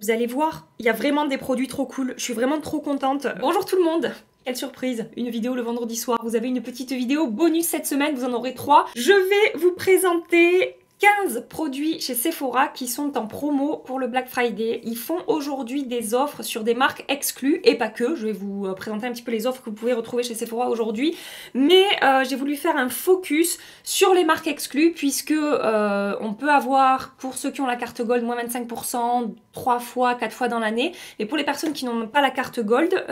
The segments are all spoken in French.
Vous allez voir, il y a vraiment des produits trop cool. Je suis vraiment trop contente. Bonjour tout le monde. Quelle surprise, une vidéo le vendredi soir. Vous avez une petite vidéo bonus cette semaine, vous en aurez 3. Je vais vous présenter 15 produits chez Sephora qui sont en promo pour le Black Friday. Ils font aujourd'hui des offres sur des marques exclues et pas que. Je vais vous présenter un petit peu les offres que vous pouvez retrouver chez Sephora aujourd'hui. Mais j'ai voulu faire un focus sur les marques exclues puisque on peut avoir, pour ceux qui ont la carte Gold, moins 25%, 3 fois, 4 fois dans l'année. Et pour les personnes qui n'ont pas la carte Gold,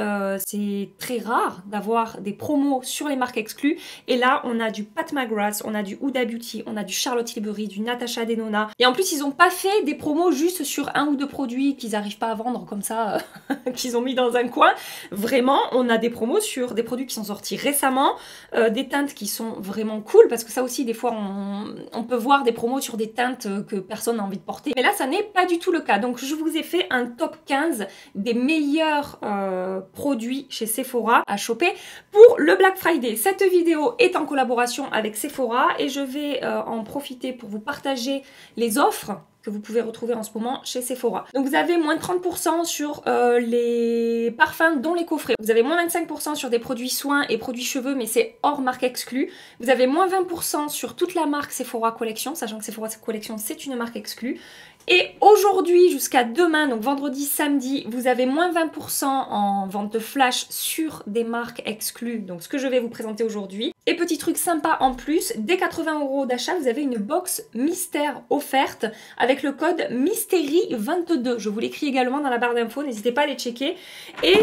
c'est très rare d'avoir des promos sur les marques exclues. Et là, on a du Pat McGrath, on a du Huda Beauty, on a du Charlotte Tilbury, du Natasha Denona. Et en plus, ils n'ont pas fait des promos juste sur un ou deux produits qu'ils n'arrivent pas à vendre comme ça, qu'ils ont mis dans un coin. Vraiment, on a des promos sur des produits qui sont sortis récemment, des teintes qui sont vraiment cool, parce que ça aussi, des fois, on peut voir des promos sur des teintes que personne n'a envie de porter. Mais là, ça n'est pas du tout le cas. Donc, je vous ai fait un top 15 des meilleurs produits chez Sephora à choper pour le Black Friday. Cette vidéo est en collaboration avec Sephora et je vais en profiter pour vous partager les offres que vous pouvez retrouver en ce moment chez Sephora. Donc vous avez moins 30% sur les parfums dont les coffrets. Vous avez moins 25% sur des produits soins et produits cheveux, mais c'est hors marque exclue. Vous avez moins 20% sur toute la marque Sephora Collection, sachant que Sephora Collection c'est une marque exclue. Et aujourd'hui jusqu'à demain, donc vendredi, samedi, vous avez moins 20% en vente flash sur des marques exclues, donc ce que je vais vous présenter aujourd'hui. Et petit truc sympa en plus, dès 80 € d'achat, vous avez une box mystère offerte avec le code Mystery22. Je vous l'écris également dans la barre d'infos, n'hésitez pas à les checker. Et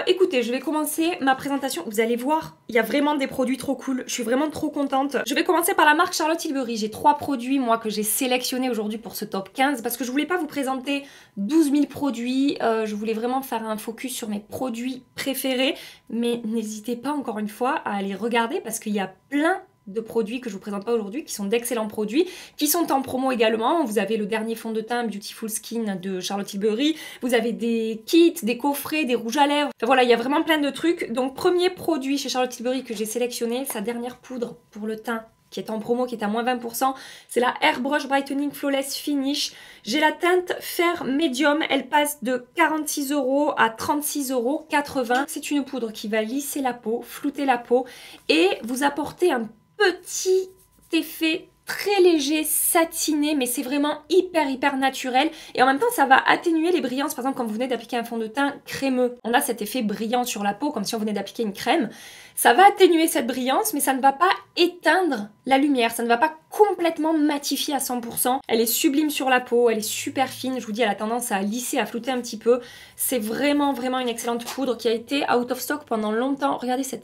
écoutez, je vais commencer ma présentation. Vous allez voir, il y a vraiment des produits trop cool. Je suis vraiment trop contente. Je vais commencer par la marque Charlotte Tilbury. J'ai 3 produits, moi, que j'ai sélectionnés aujourd'hui pour ce top 15 parce que je voulais pas vous présenter 12 000 produits. Je voulais vraiment faire un focus sur mes produits préférés. Mais n'hésitez pas, encore une fois, à aller regarder parce qu'il y a plein de produits que je vous présente pas aujourd'hui, qui sont d'excellents produits, qui sont en promo également. Vous avez le dernier fond de teint Beautiful Skin de Charlotte Tilbury, vous avez des kits, des coffrets, des rouges à lèvres, enfin voilà, il y a vraiment plein de trucs. Donc premier produit chez Charlotte Tilbury que j'ai sélectionné, sa dernière poudre pour le teint, qui est en promo, qui est à moins 20%, c'est la Airbrush Brightening Flawless Finish. J'ai la teinte Fair Medium, elle passe de 46 € à 36,80 €. C'est une poudre qui va lisser la peau, flouter la peau et vous apporter un petit effet très léger, satiné, mais c'est vraiment hyper naturel. Et en même temps, ça va atténuer les brillances. Par exemple, quand vous venez d'appliquer un fond de teint crémeux, on a cet effet brillant sur la peau, comme si on venait d'appliquer une crème. Ça va atténuer cette brillance, mais ça ne va pas éteindre la lumière. Ça ne va pas complètement matifier à 100%. Elle est sublime sur la peau, elle est super fine. Je vous dis, elle a tendance à lisser, à flouter un petit peu. C'est vraiment une excellente poudre qui a été out of stock pendant longtemps. Regardez ce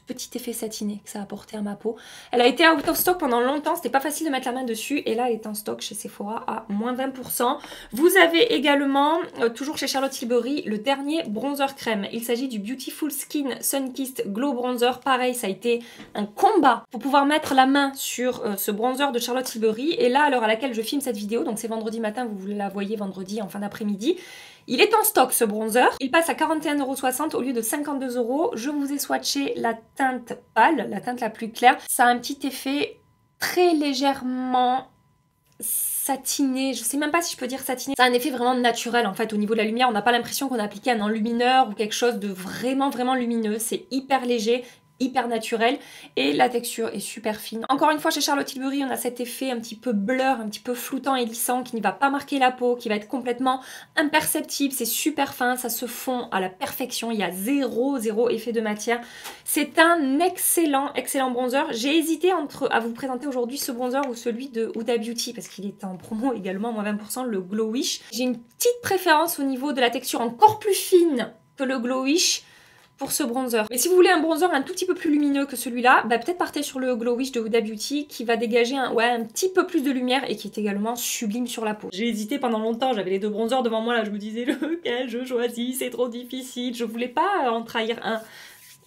petit effet satiné que ça a apporté à ma peau. Elle a été out of stock pendant longtemps, c'était pas facile de mettre la main dessus et là elle est en stock chez Sephora à moins 20%. Vous avez également, toujours chez Charlotte Tilbury, le dernier bronzer crème. Il s'agit du Beautiful Skin Sunkissed Glow Bronzer. Pareil, ça a été un combat pour pouvoir mettre la main sur ce bronzer de Charlotte Tilbury et là à l'heure à laquelle je filme cette vidéo, donc c'est vendredi matin, vous la voyez vendredi en fin d'après-midi. Il est en stock ce bronzer, il passe à 41,60 € au lieu de 52 €. Je vous ai swatché la teinte pâle, la teinte la plus claire. Ça a un petit effet très légèrement satiné, je sais même pas si je peux dire satiné. Ça a un effet vraiment naturel en fait au niveau de la lumière, on n'a pas l'impression qu'on a appliqué un enlumineur ou quelque chose de vraiment lumineux, c'est hyper léger, hyper naturel et la texture est super fine. Encore une fois chez Charlotte Tilbury on a cet effet un petit peu blur, un petit peu floutant et lissant qui ne va pas marquer la peau, qui va être complètement imperceptible, c'est super fin, ça se fond à la perfection, il y a zéro effet de matière. C'est un excellent bronzer. J'ai hésité à vous présenter aujourd'hui ce bronzer ou celui de Huda Beauty parce qu'il est en promo également, moins 20%, le Glow Wish. J'ai une petite préférence au niveau de la texture encore plus fine que le Glow Wish pour ce bronzer. Mais si vous voulez un bronzer un tout petit peu plus lumineux que celui-là, bah peut-être partez sur le Glow Wish de Huda Beauty qui va dégager un petit peu plus de lumière et qui est également sublime sur la peau. J'ai hésité pendant longtemps, j'avais les deux bronzers devant moi là, je me disais lequel je choisis, c'est trop difficile, je voulais pas en trahir un.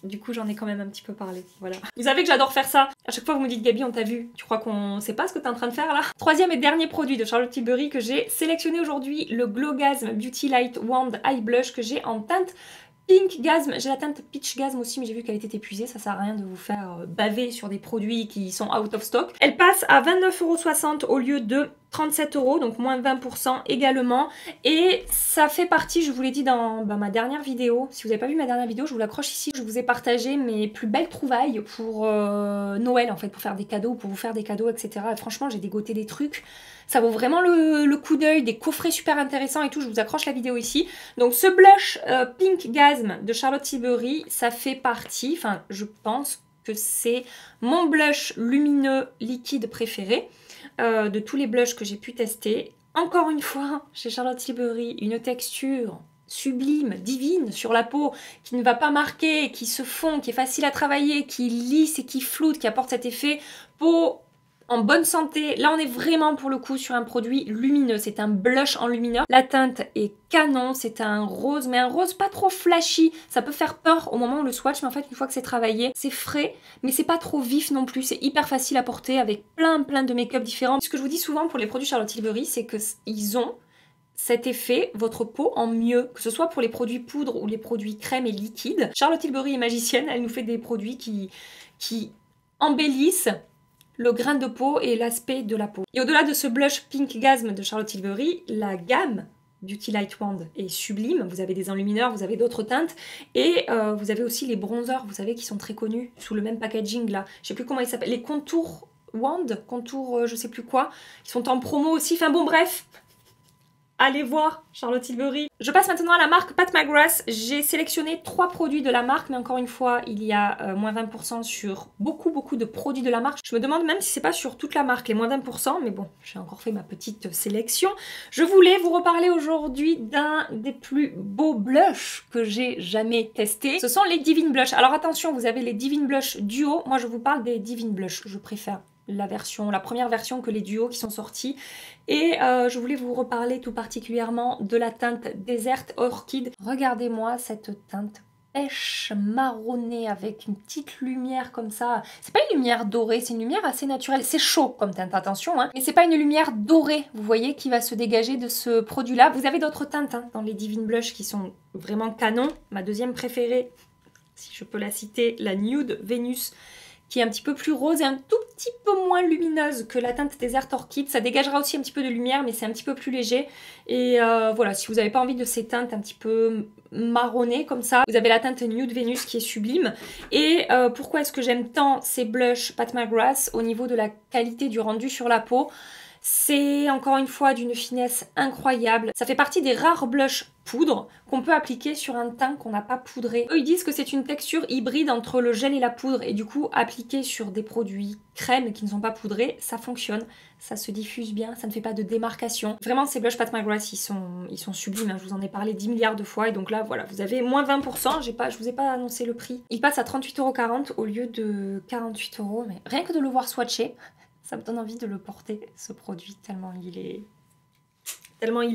Du coup, j'en ai quand même un petit peu parlé, voilà. Vous savez que j'adore faire ça. À chaque fois, vous me dites, Gabi, on t'a vu. Tu crois qu'on sait pas ce que t'es en train de faire, là? Troisième et dernier produit de Charlotte Tilbury que j'ai sélectionné aujourd'hui, le Glowgasm Beauty Light Wand Eye Blush que j'ai en teinte Pink Gasm. J'ai la teinte Peach Gasm aussi, mais j'ai vu qu'elle était épuisée. Ça sert à rien de vous faire baver sur des produits qui sont out of stock. Elle passe à 29,60 € au lieu de 37 €, donc moins 20% également. Et ça fait partie, je vous l'ai dit dans ma dernière vidéo. Si vous n'avez pas vu ma dernière vidéo, je vous l'accroche ici. Je vous ai partagé mes plus belles trouvailles pour Noël, en fait, pour faire des cadeaux, pour vous faire des cadeaux, etc. Et franchement, j'ai dégoté des trucs. Ça vaut vraiment le coup d'œil, des coffrets super intéressants et tout. Je vous accroche la vidéo ici. Donc ce blush Pink Gasm de Charlotte Tilbury, ça fait partie, enfin, je pense que c'est mon blush lumineux liquide préféré. De tous les blushs que j'ai pu tester. Encore une fois, chez Charlotte Tilbury, une texture sublime, divine sur la peau, qui ne va pas marquer, qui se fond, qui est facile à travailler, qui lisse et qui floute, qui apporte cet effet peau en bonne santé. Là, on est vraiment pour le coup sur un produit lumineux. C'est un blush en lumineux. La teinte est canon. C'est un rose, mais un rose pas trop flashy. Ça peut faire peur au moment où on le swatch, mais en fait, une fois que c'est travaillé, c'est frais, mais c'est pas trop vif non plus. C'est hyper facile à porter avec plein de make-up différents. Ce que je vous dis souvent pour les produits Charlotte Tilbury, c'est qu'ils ont cet effet, votre peau en mieux, que ce soit pour les produits poudre ou les produits crème et liquide. Charlotte Tilbury est magicienne. Elle nous fait des produits qui embellissent le grain de peau et l'aspect de la peau. Et au-delà de ce blush Pink Gasm de Charlotte Tilbury, la gamme Beauty Light Wand est sublime. Vous avez des enlumineurs, vous avez d'autres teintes et vous avez aussi les bronzers, vous savez, qui sont très connus sous le même packaging là. Je sais plus comment ils s'appellent, les contours Wand, contours je sais plus quoi, qui sont en promo aussi. Enfin bon, bref. Allez voir Charlotte Tilbury. Je passe maintenant à la marque Pat McGrath. J'ai sélectionné 3 produits de la marque, mais encore une fois, il y a moins 20% sur beaucoup de produits de la marque. Je me demande même si c'est pas sur toute la marque, les moins 20%, mais bon, j'ai encore fait ma petite sélection. Je voulais vous reparler aujourd'hui d'un des plus beaux blushs que j'ai jamais testé. Ce sont les Divine Blush. Alors attention, vous avez les Divine Blush Duo. Moi, je vous parle des Divine Blush. Je préfère la première version que les duos qui sont sortis. Et je voulais vous reparler tout particulièrement de la teinte Desert Orchid. Regardez-moi cette teinte pêche marronnée avec une petite lumière comme ça. C'est pas une lumière dorée, c'est une lumière assez naturelle. C'est chaud comme teinte, attention, hein. Mais c'est pas une lumière dorée, vous voyez, qui va se dégager de ce produit-là. Vous avez d'autres teintes hein, dans les Divine Blush qui sont vraiment canon. Ma deuxième préférée, si je peux la citer, la Nude Venus, qui est un petit peu plus rose et un tout petit peu moins lumineuse que la teinte Desert Orchid. Ça dégagera aussi un petit peu de lumière, mais c'est un petit peu plus léger. Et voilà, si vous n'avez pas envie de ces teintes un petit peu marronnées comme ça, vous avez la teinte Nude Venus qui est sublime. Et pourquoi est-ce que j'aime tant ces blushs Pat McGrath au niveau de la qualité du rendu sur la peau? C'est encore une fois d'une finesse incroyable. Ça fait partie des rares blushs poudre qu'on peut appliquer sur un teint qu'on n'a pas poudré. Eux ils disent que c'est une texture hybride entre le gel et la poudre et du coup appliqué sur des produits crème qui ne sont pas poudrés, ça fonctionne, ça se diffuse bien, ça ne fait pas de démarcation. Vraiment ces blushs Pat McGrath ils sont sublimes, hein. Je vous en ai parlé 10 milliards de fois et donc là voilà, vous avez moins 20%, je vous ai pas annoncé le prix. Il passe à 38,40 € au lieu de 48 €, mais rien que de le voir swatcher, ça me donne envie de le porter, ce produit, tellement il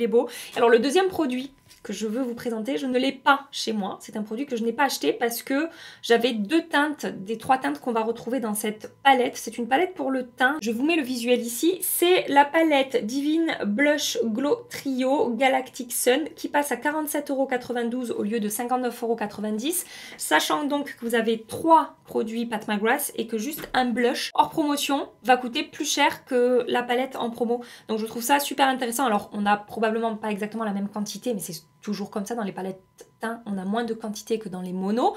est beau. Alors le deuxième produit que je veux vous présenter, je ne l'ai pas chez moi. C'est un produit que je n'ai pas acheté parce que j'avais 2 teintes, des 3 teintes qu'on va retrouver dans cette palette. C'est une palette pour le teint. Je vous mets le visuel ici. C'est la palette Divine Blush Glow Trio Galactic Sun qui passe à 47,92 € au lieu de 59,90 €. Sachant donc que vous avez 3 produits Pat McGrath et que juste un blush hors promotion va coûter plus cher que la palette en promo. Donc je trouve ça super intéressant. Alors on n'a probablement pas exactement la même quantité, mais c'est toujours comme ça dans les palettes teint, on a moins de quantité que dans les monos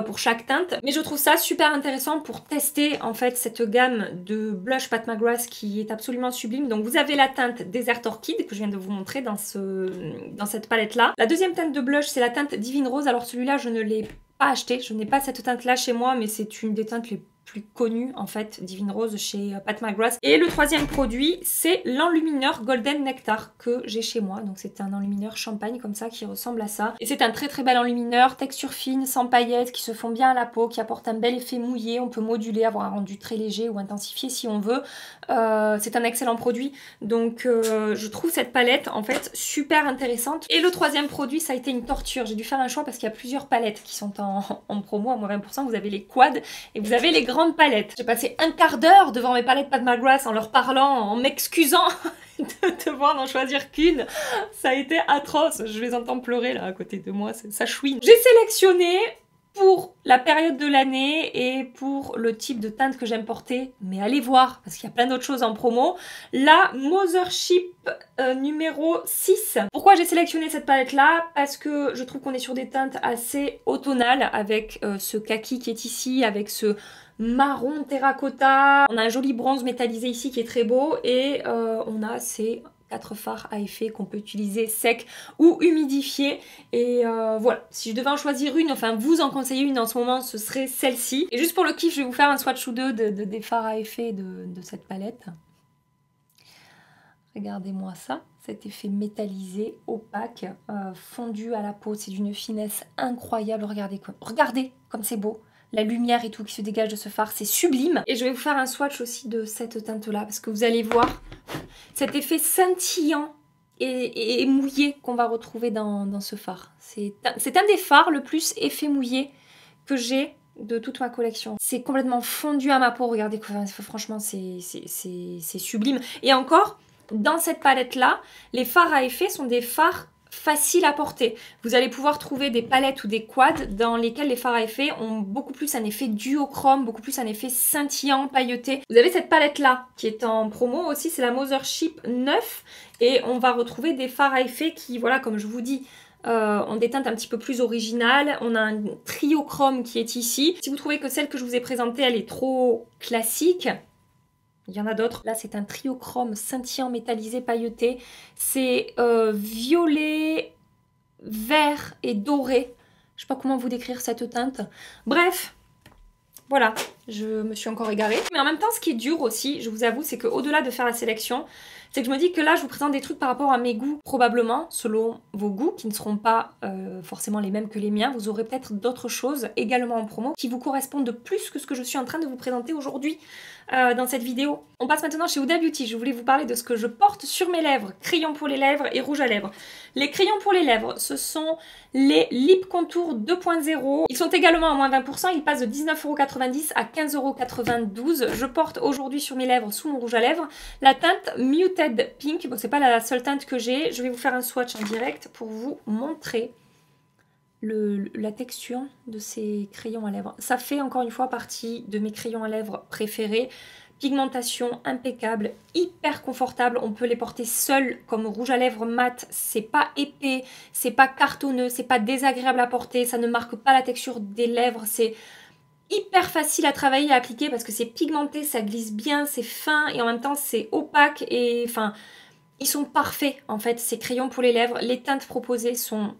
pour chaque teinte, mais je trouve ça super intéressant pour tester en fait cette gamme de blush Pat McGrath qui est absolument sublime. Donc vous avez la teinte Desert Orchid que je viens de vous montrer dans cette palette là. La deuxième teinte de blush c'est la teinte Divine Rose. Alors celui-là je ne l'ai pas acheté, je n'ai pas cette teinte là chez moi, mais c'est une des teintes les plus connu en fait, Divine Rose chez Pat McGrath. Et le troisième produit c'est l'enlumineur Golden Nectar que j'ai chez moi. Donc c'est un enlumineur champagne comme ça qui ressemble à ça. Et c'est un très bel enlumineur, texture fine, sans paillettes, qui se font bien à la peau, qui apporte un bel effet mouillé. On peut moduler, avoir un rendu très léger ou intensifié si on veut. C'est un excellent produit. Donc je trouve cette palette en fait super intéressante. Et le troisième produit ça a été une torture. J'ai dû faire un choix parce qu'il y a plusieurs palettes qui sont en promo à moins 20%. Vous avez les quads et vous avez les grandes palettes. J'ai passé un quart d'heure devant mes palettes Pat McGrath en leur parlant, en m'excusant de devoir n'en choisir qu'une. Ça a été atroce. Je les entends pleurer là à côté de moi, ça chouine. J'ai sélectionné pour la période de l'année et pour le type de teinte que j'aime porter, mais allez voir, parce qu'il y a plein d'autres choses en promo, la Mothership numéro 6. Pourquoi j'ai sélectionné cette palette-là? Parce que je trouve qu'on est sur des teintes assez automnales, avec ce kaki qui est ici, avec ce marron terracotta. On a un joli bronze métallisé ici qui est très beau, et on a ces 4 fards à effet qu'on peut utiliser sec ou humidifié. Et voilà, si je devais en choisir une, enfin vous en conseiller une en ce moment, ce serait celle-ci. Et juste pour le kiff, je vais vous faire un swatch ou deux des fards à effet de cette palette. Regardez-moi ça, cet effet métallisé, opaque, fondu à la peau, c'est d'une finesse incroyable. Regardez comme c'est beau. La lumière et tout qui se dégage de ce fard, c'est sublime. Et je vais vous faire un swatch aussi de cette teinte-là, parce que vous allez voir cet effet scintillant et mouillé qu'on va retrouver dans ce fard. C'est un des fards le plus effet mouillé que j'ai de toute ma collection. C'est complètement fondu à ma peau, regardez, franchement c'est sublime. Et encore, dans cette palette-là, les fards à effet sont des fards faciles à porter. Vous allez pouvoir trouver des palettes ou des quads dans lesquels les fards à effet ont beaucoup plus un effet duochrome, beaucoup plus un effet scintillant, pailleté. Vous avez cette palette-là qui est en promo aussi, c'est la Mothership 9, et on va retrouver des fards à effet qui, voilà, comme je vous dis, ont des teintes un petit peu plus originales. On a un triochrome qui est ici. Si vous trouvez que celle que je vous ai présentée, elle est trop classique, il y en a d'autres. Là, c'est un triochrome scintillant, métallisé, pailleté. C'est violet, vert et doré. Je sais pas comment vous décrire cette teinte. Bref, voilà, je me suis encore égarée. Mais en même temps, ce qui est dur aussi, je vous avoue, c'est qu'au-delà de faire la sélection, c'est que je me dis que là, je vous présente des trucs par rapport à mes goûts, probablement, selon vos goûts, qui ne seront pas forcément les mêmes que les miens. Vous aurez peut-être d'autres choses également en promo qui vous correspondent de plus que ce que je suis en train de vous présenter aujourd'hui dans cette vidéo. On passe maintenant chez Huda Beauty. Je voulais vous parler de ce que je porte sur mes lèvres, crayons pour les lèvres et rouge à lèvres. Les crayons pour les lèvres, ce sont les Lip Contour 2.0. Ils sont également à moins 20%, ils passent de 19,90 € à 15,92 €. Je porte aujourd'hui sur mes lèvres, sous mon rouge à lèvres, la teinte Muted Pink. Bon, c'est pas la seule teinte que j'ai. Je vais vous faire un swatch en direct pour vous montrer la texture de ces crayons à lèvres. Ça fait encore une fois partie de mes crayons à lèvres préférés. Pigmentation impeccable, hyper confortable. On peut les porter seuls comme rouge à lèvres mat. C'est pas épais, c'est pas cartonneux, c'est pas désagréable à porter. Ça ne marque pas la texture des lèvres. C'est hyper facile à travailler, à appliquer parce que c'est pigmenté, ça glisse bien, c'est fin et en même temps c'est opaque. Et enfin, ils sont parfaits en fait, ces crayons pour les lèvres. Les teintes proposées sont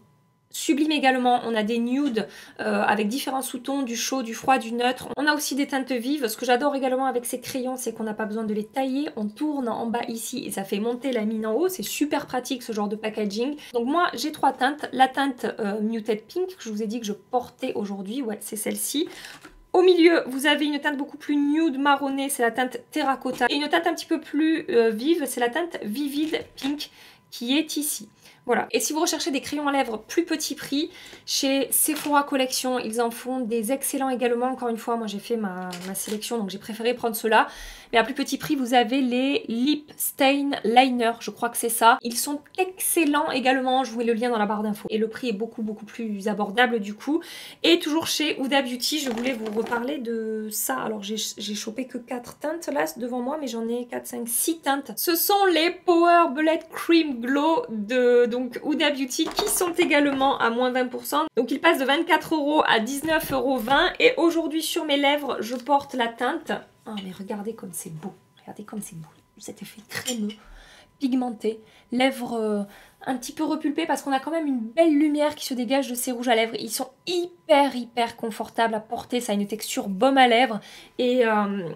sublime également. On a des nudes avec différents sous-tons, du chaud, du froid, du neutre. On a aussi des teintes vives. Ce que j'adore également avec ces crayons, c'est qu'on n'a pas besoin de les tailler. On tourne en bas ici et ça fait monter la mine en haut. C'est super pratique ce genre de packaging. Donc moi, j'ai 3 teintes. La teinte Muted Pink, que je vous ai dit que je portais aujourd'hui. Ouais, c'est celle-ci. Au milieu, vous avez une teinte beaucoup plus nude marronnée, c'est la teinte Terracotta. Et une teinte un petit peu plus vive, c'est la teinte Vivid Pink qui est ici. Voilà. Et si vous recherchez des crayons à lèvres plus petit prix, chez Sephora Collection, ils en font des excellents également. Encore une fois, moi j'ai fait ma sélection, donc j'ai préféré prendre ceux-là. Mais à plus petit prix, vous avez les Lip Stain Liner, je crois que c'est ça. Ils sont excellents également, je vous mets le lien dans la barre d'infos. Et le prix est beaucoup plus abordable du coup. Et toujours chez Huda Beauty, je voulais vous reparler de ça. Alors j'ai chopé que 4 teintes là devant moi, mais j'en ai 4, 5, 6 teintes. Ce sont les Power Bullet Cream Glow de donc Huda Beauty qui sont également à moins 20%. Donc ils passent de 24 € à 19,20 €. Et aujourd'hui sur mes lèvres, je porte la teinte. Oh mais regardez comme c'est beau. Regardez comme c'est beau. Cet effet crémeux, pigmenté, lèvres un petit peu repulpées parce qu'on a quand même une belle lumière qui se dégage de ces rouges à lèvres. Ils sont hyper confortables à porter. Ça a une texture baume à lèvres. Et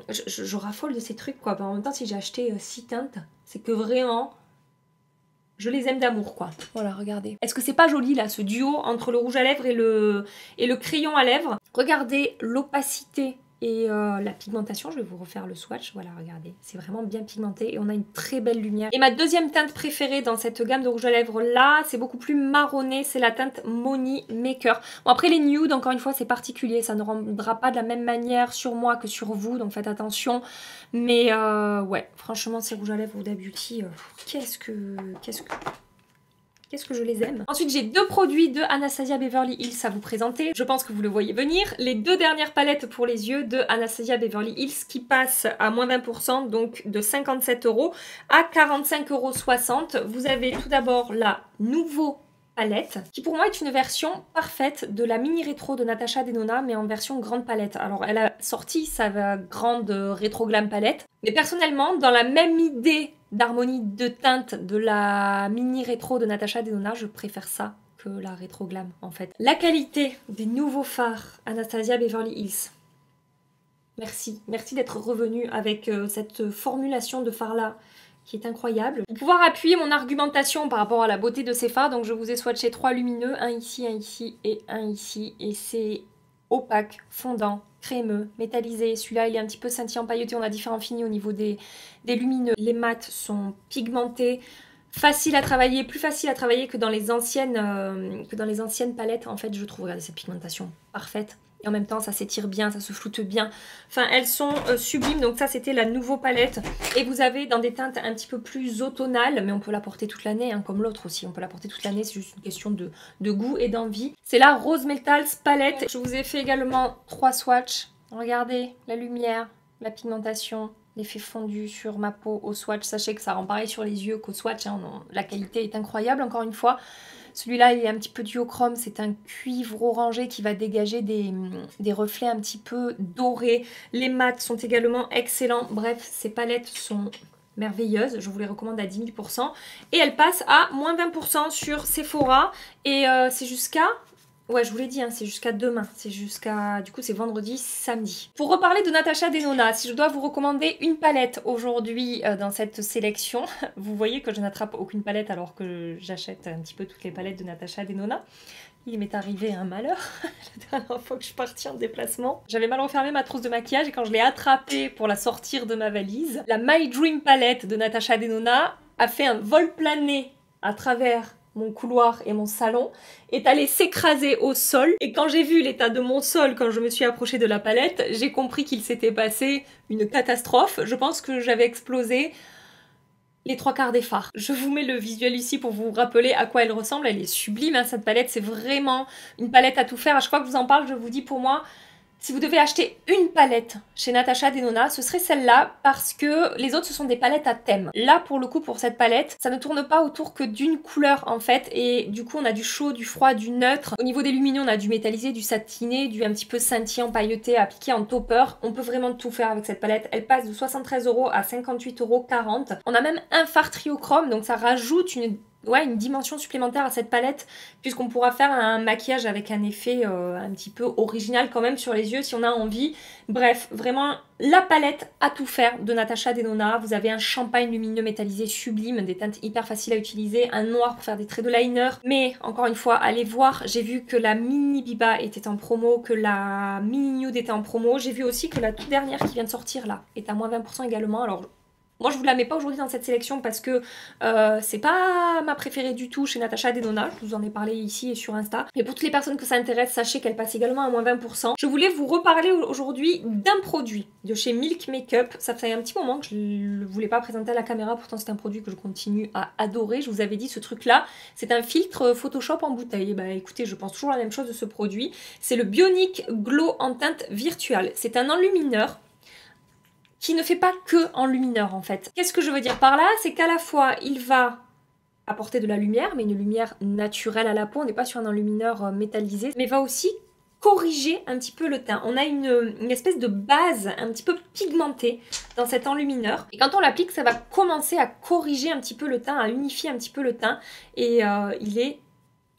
je raffole de ces trucs quoi. En même temps, si j'ai acheté 6 teintes, c'est que vraiment je les aime d'amour quoi. Voilà, regardez. Est-ce que c'est pas joli là, ce duo entre le rouge à lèvres et le crayon à lèvres? Regardez l'opacité et la pigmentation. Je vais vous refaire le swatch. Voilà, regardez. C'est vraiment bien pigmenté et on a une très belle lumière. Et ma deuxième teinte préférée dans cette gamme de rouge à lèvres là, c'est beaucoup plus marronné. C'est la teinte Money Maker. Bon, après les nudes, encore une fois, c'est particulier. Ça ne rendra pas de la même manière sur moi que sur vous. Donc faites attention. Mais ouais, franchement, ces rouges à lèvres Huda Beauty, qu'est-ce que... Qu'est-ce que je les aime. Ensuite, j'ai 2 produits de Anastasia Beverly Hills à vous présenter. Je pense que vous le voyez venir. Les 2 dernières palettes pour les yeux de Anastasia Beverly Hills qui passent à moins 20%, donc de 57 € à 45,60 €. Vous avez tout d'abord la nouveau palette, qui pour moi est une version parfaite de la mini rétro de Natasha Denona, mais en version grande palette. Alors elle a sorti sa grande rétro glam palette, mais personnellement, dans la même idée d'harmonie de teinte de la mini rétro de Natasha Denona, je préfère ça que la rétro glam en fait. La qualité des nouveaux fards Anastasia Beverly Hills. Merci, merci d'être revenu avec cette formulation de fard là qui est incroyable. Pour pouvoir appuyer mon argumentation par rapport à la beauté de ces fards, donc je vous ai swatché 3 lumineux, un ici et un ici, et c'est opaque, fondant, crémeux, métallisé. Celui-là il est un petit peu scintillant pailleté, on a différents finis au niveau des lumineux. Les mats sont pigmentés, facile à travailler, plus facile à travailler que dans les anciennes palettes en fait je trouve. Regardez cette pigmentation parfaite. Et en même temps, ça s'étire bien, ça se floute bien. Enfin, elles sont sublimes. Donc ça, c'était la nouvelle palette. Et vous avez dans des teintes un petit peu plus automnales, mais on peut la porter toute l'année, hein, comme l'autre aussi. On peut la porter toute l'année, c'est juste une question de goût et d'envie. C'est la Rose Metals palette. Je vous ai fait également 3 swatchs. Regardez la lumière, la pigmentation, l'effet fondu sur ma peau au swatch. Sachez que ça rend pareil sur les yeux qu'au swatch. Hein. La qualité est incroyable, encore une fois. Celui-là, il est un petit peu duochrome, c'est un cuivre orangé qui va dégager des reflets un petit peu dorés. Les mats sont également excellents. Bref, ces palettes sont merveilleuses. Je vous les recommande à 10 000 %. Et elles passent à moins 20% sur Sephora. Et c'est jusqu'à... Ouais, je vous l'ai dit, hein, c'est jusqu'à demain. C'est jusqu'à... Du coup, c'est vendredi, samedi. Pour reparler de Natasha Denona, si je dois vous recommander une palette aujourd'hui dans cette sélection, vous voyez que je n'attrape aucune palette alors que j'achète un petit peu toutes les palettes de Natasha Denona. Il m'est arrivé un malheur la dernière fois que je suis partie en déplacement. J'avais mal refermé ma trousse de maquillage et quand je l'ai attrapée pour la sortir de ma valise, la My Dream palette de Natasha Denona a fait un vol plané à travers mon couloir et mon salon, est allé s'écraser au sol. Et quand j'ai vu l'état de mon sol, quand je me suis approchée de la palette, j'ai compris qu'il s'était passé une catastrophe. Je pense que j'avais explosé les 3/4 des fards. Je vous mets le visuel ici pour vous rappeler à quoi elle ressemble. Elle est sublime, hein, cette palette. C'est vraiment une palette à tout faire. À chaque fois que je vous en parle, je vous dis pour moi... Si vous devez acheter une palette chez Natasha Denona, ce serait celle-là parce que les autres, ce sont des palettes à thème. Là, pour le coup, pour cette palette, ça ne tourne pas autour que d'une couleur en fait. Et du coup, on a du chaud, du froid, du neutre. Au niveau des lumineux, on a du métallisé, du satiné, du un petit peu scintillant, pailleté, appliqué en topper. On peut vraiment tout faire avec cette palette. Elle passe de 73 € à 58,40 €. On a même un fard triochrome, donc ça rajoute une dimension supplémentaire à cette palette puisqu'on pourra faire un maquillage avec un effet un petit peu original quand même sur les yeux si on a envie. Bref, vraiment la palette à tout faire de Natasha Denona. Vous avez un champagne lumineux métallisé sublime, des teintes hyper faciles à utiliser, un noir pour faire des traits de liner. Mais encore une fois, allez voir, j'ai vu que la mini Biba était en promo, que la mini nude était en promo. J'ai vu aussi que la toute dernière qui vient de sortir là est à moins 20% également. Alors moi, je vous la mets pas aujourd'hui dans cette sélection parce que c'est pas ma préférée du tout chez Natasha Denona. Je vous en ai parlé ici et sur Insta. Mais pour toutes les personnes que ça intéresse, sachez qu'elle passe également à moins 20%. Je voulais vous reparler aujourd'hui d'un produit de chez Milk Makeup. Ça fait un petit moment que je ne voulais pas présenter à la caméra. Pourtant, c'est un produit que je continue à adorer. Je vous avais dit, ce truc-là, c'est un filtre Photoshop en bouteille. Et bah écoutez, je pense toujours la même chose de ce produit. C'est le Bionic Glow en teinte virtuelle. C'est un enlumineur qui ne fait pas que enlumineur en fait. Qu'est-ce que je veux dire par là? C'est qu'à la fois il va apporter de la lumière, mais une lumière naturelle à la peau, on n'est pas sur un enlumineur métallisé, mais va aussi corriger un petit peu le teint. On a une espèce de base un petit peu pigmentée dans cet enlumineur. Et quand on l'applique, ça va commencer à corriger un petit peu le teint, à unifier un petit peu le teint. Et il est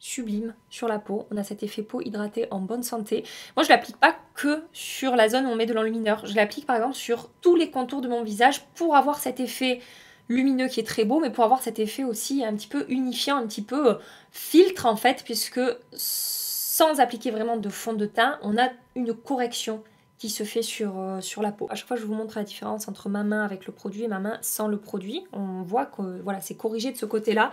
sublime sur la peau. On a cet effet peau hydratée en bonne santé. Moi, je l'applique pas que sur la zone où on met de l'enlumineur. Je l'applique par exemple sur tous les contours de mon visage pour avoir cet effet lumineux qui est très beau, mais pour avoir cet effet aussi un petit peu unifiant, un petit peu filtre en fait, puisque sans appliquer vraiment de fond de teint, on a une correction qui se fait sur la peau. À chaque fois, je vous montre la différence entre ma main avec le produit et ma main sans le produit. On voit que voilà, c'est corrigé de ce côté-là.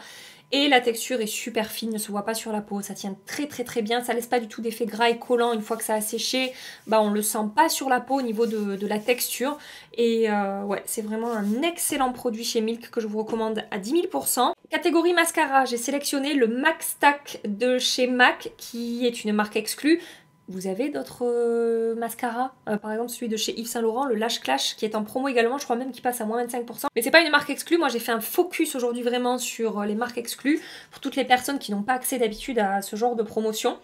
Et la texture est super fine, ne se voit pas sur la peau. Ça tient très bien, ça laisse pas du tout d'effet gras et collant. Une fois que ça a séché, bah, on le sent pas sur la peau au niveau de la texture. Et ouais, c'est vraiment un excellent produit chez Milk que je vous recommande à 10 000%. Catégorie mascara, j'ai sélectionné le MAC Stack de chez MAC, qui est une marque exclue. Vous avez d'autres mascaras, par exemple celui de chez Yves Saint Laurent, le Lash Clash, qui est en promo également, je crois même qu'il passe à moins 25%. Mais c'est pas une marque exclue, moi j'ai fait un focus aujourd'hui vraiment sur les marques exclues, pour toutes les personnes qui n'ont pas accès d'habitude à ce genre de promotion.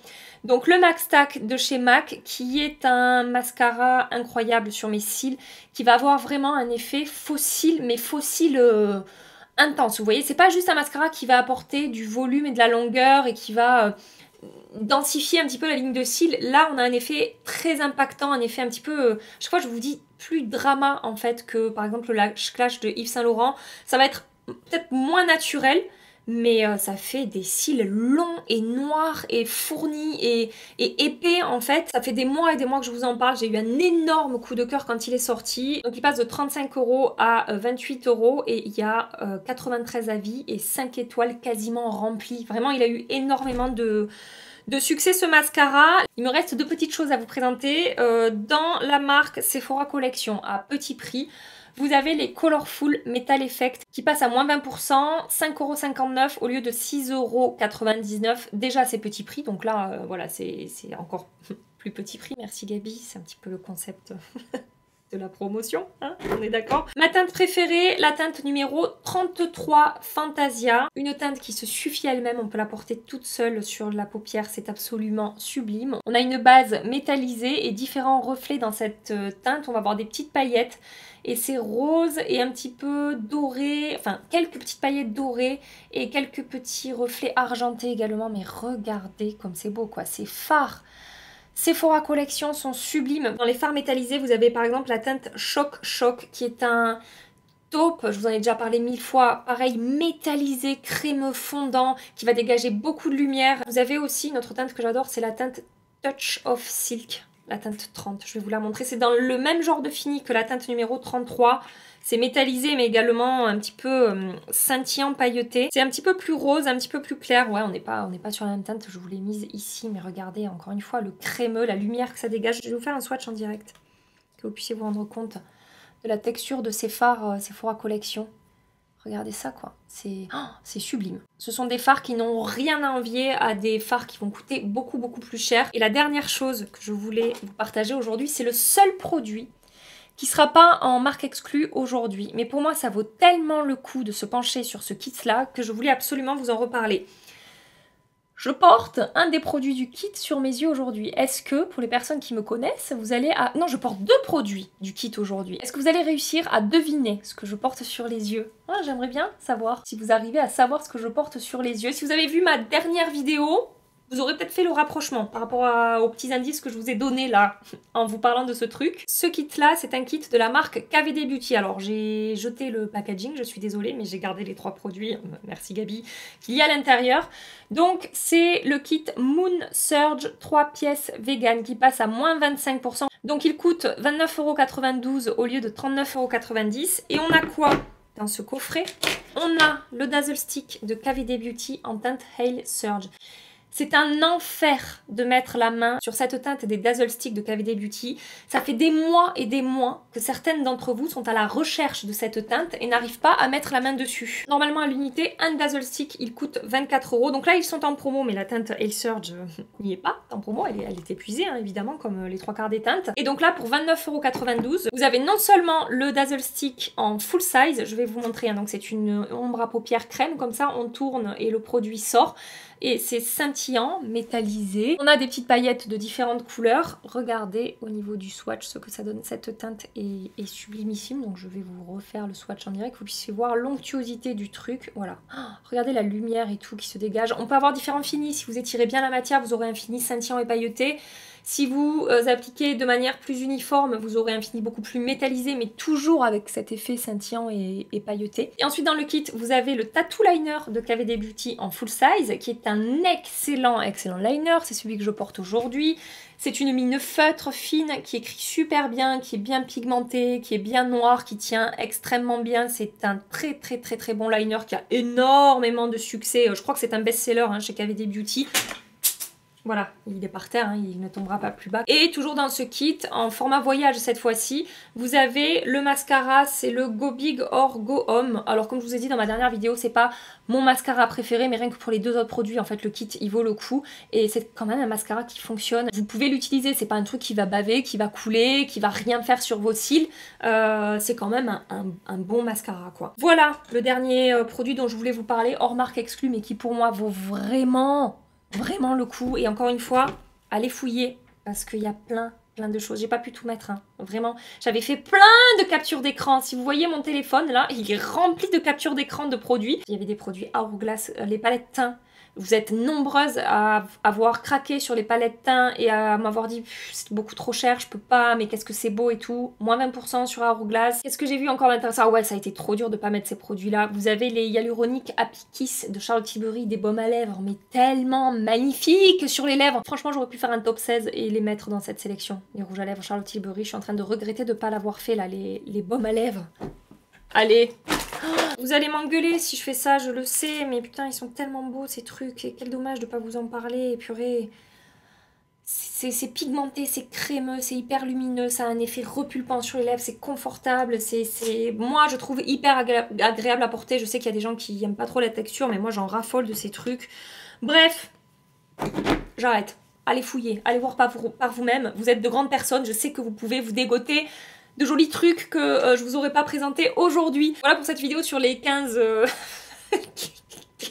Donc le MAC Stack de chez MAC, qui est un mascara incroyable sur mes cils, qui va avoir vraiment un effet faux cils, mais faux cils intense. Vous voyez, c'est pas juste un mascara qui va apporter du volume et de la longueur et qui va densifier un petit peu la ligne de cils. Là, on a un effet très impactant, un effet un petit peu, chaque fois je vous dis, plus drama en fait que par exemple le Lash Clash de Yves Saint Laurent. Ça va être peut-être moins naturel, mais ça fait des cils longs et noirs et fournis et épais en fait. Ça fait des mois et des mois que je vous en parle. J'ai eu un énorme coup de cœur quand il est sorti. Donc il passe de 35 € à 28 € et il y a 93 avis et 5 étoiles quasiment remplies. Vraiment, il a eu énormément de succès ce mascara. Il me reste deux petites choses à vous présenter. Dans la marque Sephora Collection à petit prix, vous avez les Colorful Metal Effect qui passent à moins 20%, 5,59 € au lieu de 6,99 €. Déjà c'est petit prix, donc là voilà, c'est encore plus petit prix. Merci Gabi, c'est un petit peu le concept de la promotion, hein, on est d'accord. Ma teinte préférée, la teinte numéro 33 Fantasia. Une teinte qui se suffit elle-même, on peut la porter toute seule sur la paupière, c'est absolument sublime. On a une base métallisée et différents reflets dans cette teinte. On va avoir des petites paillettes et c'est rose et un petit peu doré, enfin quelques petites paillettes dorées et quelques petits reflets argentés également. Mais regardez comme c'est beau quoi, c'est fard. Sephora Collection sont sublimes. Dans les fards métallisés, vous avez par exemple la teinte Choc Choc qui est un taupe, je vous en ai déjà parlé 1000 fois, pareil métallisé, crémeux, fondant, qui va dégager beaucoup de lumière. Vous avez aussi une autre teinte que j'adore, c'est la teinte Touch of Silk, la teinte 30, je vais vous la montrer. C'est dans le même genre de fini que la teinte numéro 33. C'est métallisé mais également un petit peu scintillant, pailleté. C'est un petit peu plus rose, un petit peu plus clair. Ouais, on n'est pas sur la même teinte, je vous l'ai mise ici. Mais regardez encore une fois le crémeux, la lumière que ça dégage. Je vais vous faire un swatch en direct, que vous puissiez vous rendre compte de la texture de ces fards Sephora Collection. Regardez ça quoi, c'est sublime. Ce sont des fards qui n'ont rien à envier à des fards qui vont coûter beaucoup plus cher. Et la dernière chose que je voulais vous partager aujourd'hui, c'est le seul produit qui ne sera pas en marque exclue aujourd'hui. Mais pour moi, ça vaut tellement le coup de se pencher sur ce kit-là que je voulais absolument vous en reparler. Je porte un des produits du kit sur mes yeux aujourd'hui. Est-ce que, pour les personnes qui me connaissent, vous allez à... Non, je porte deux produits du kit aujourd'hui. Est-ce que vous allez réussir à deviner ce que je porte sur les yeux? J'aimerais bien savoir si vous arrivez à savoir ce que je porte sur les yeux. Si vous avez vu ma dernière vidéo, vous aurez peut-être fait le rapprochement par rapport aux petits indices que je vous ai donnés là en vous parlant de ce truc. Ce kit là, c'est un kit de la marque KVD Beauty. Alors j'ai jeté le packaging, je suis désolée, mais j'ai gardé les trois produits, merci Gabi, qu'il y a à l'intérieur. Donc c'est le kit Moon Surge 3 pièces vegan qui passe à moins 25%. Donc il coûte 29,92 € au lieu de 39,90 €. Et on a quoi dans ce coffret? On a le Dazzle Stick de KVD Beauty en teinte Hail Surge. C'est un enfer de mettre la main sur cette teinte des Dazzle Stick de KVD Beauty. Ça fait des mois et des mois que certaines d'entre vous sont à la recherche de cette teinte et n'arrivent pas à mettre la main dessus. Normalement à l'unité, un Dazzle Stick, il coûte 24 €. Donc là, ils sont en promo, mais la teinte Hail Surge n'y est pas en promo. Elle est épuisée, hein, évidemment, comme les trois quarts des teintes. Et donc là, pour 29,92 €, vous avez non seulement le Dazzle Stick en full size, je vais vous montrer, hein, donc c'est une ombre à paupières crème, comme ça on tourne et le produit sort. Et c'est scintillant, métallisé. On a des petites paillettes de différentes couleurs. Regardez au niveau du swatch ce que ça donne. Cette teinte est sublimissime. Donc je vais vous refaire le swatch en direct. Que vous puissiez voir l'onctuosité du truc. Voilà. Regardez la lumière et tout qui se dégage. On peut avoir différents finis. Si vous étirez bien la matière, vous aurez un fini scintillant et pailleté. Si vous appliquez de manière plus uniforme, vous aurez un fini beaucoup plus métallisé, mais toujours avec cet effet scintillant et pailleté. Et ensuite dans le kit, vous avez le Tattoo Liner de KVD Beauty en full size, qui est un excellent liner, c'est celui que je porte aujourd'hui. C'est une mine feutre fine qui écrit super bien, qui est bien pigmentée, qui est bien noire, qui tient extrêmement bien. C'est un très bon liner qui a énormément de succès. Je crois que c'est un best-seller hein, chez KVD Beauty. Voilà, il est par terre, hein, il ne tombera pas plus bas. Et toujours dans ce kit, en format voyage cette fois-ci, vous avez le mascara, c'est le Go Big or Go Home. Alors comme je vous ai dit dans ma dernière vidéo, c'est pas mon mascara préféré, mais rien que pour les deux autres produits, en fait le kit il vaut le coup. Et c'est quand même un mascara qui fonctionne. Vous pouvez l'utiliser, c'est pas un truc qui va baver, qui va couler, qui va rien faire sur vos cils. C'est quand même un bon mascara quoi. Voilà le dernier produit dont je voulais vous parler, hors marque exclue, mais qui pour moi vaut vraiment le coup. Et encore une fois, allez fouiller parce qu'il y a plein de choses. J'ai pas pu tout mettre, hein. Vraiment. J'avais fait plein de captures d'écran. Si vous voyez mon téléphone, là, il est rempli de captures d'écran de produits. Il y avait des produits Hourglass, les palettes teint. Vous êtes nombreuses à avoir craqué sur les palettes teint et à m'avoir dit c'est beaucoup trop cher, je peux pas, mais qu'est-ce que c'est beau et tout. Moins 20% sur Hourglass. Qu'est-ce que j'ai vu encore d'intéressant? Ah ouais, ça a été trop dur de pas mettre ces produits-là. Vous avez les Hyaluronic Happy Kiss de Charlotte Tilbury, des baumes à lèvres, mais tellement magnifiques sur les lèvres. Franchement, j'aurais pu faire un top 16 et les mettre dans cette sélection. Les rouges à lèvres Charlotte Tilbury, je suis en train de regretter de pas l'avoir fait là, les baumes à lèvres. Allez! Vous allez m'engueuler si je fais ça, je le sais, mais putain, ils sont tellement beaux ces trucs, et quel dommage de pas vous en parler, purée. C'est pigmenté, c'est crémeux, c'est hyper lumineux, ça a un effet repulpant sur les lèvres, c'est confortable, moi je trouve hyper agréable à porter. Je sais qu'il y a des gens qui aiment pas trop la texture, mais moi j'en raffole de ces trucs. Bref, j'arrête. Allez fouiller, allez voir par vous-même, vous êtes de grandes personnes, je sais que vous pouvez vous dégoter de jolis trucs que je vous aurais pas présenté aujourd'hui. Voilà pour cette vidéo sur les 15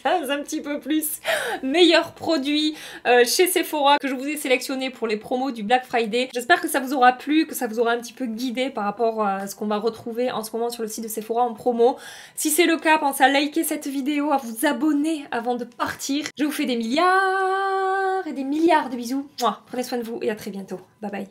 un petit peu plus meilleurs produits chez Sephora que je vous ai sélectionnés pour les promos du Black Friday. J'espère que ça vous aura plu, que ça vous aura un petit peu guidé par rapport à ce qu'on va retrouver en ce moment sur le site de Sephora en promo. Si c'est le cas, pensez à liker cette vidéo, à vous abonner avant de partir. Je vous fais des milliards et des milliards de bisous. Prenez soin de vous et à très bientôt. Bye bye.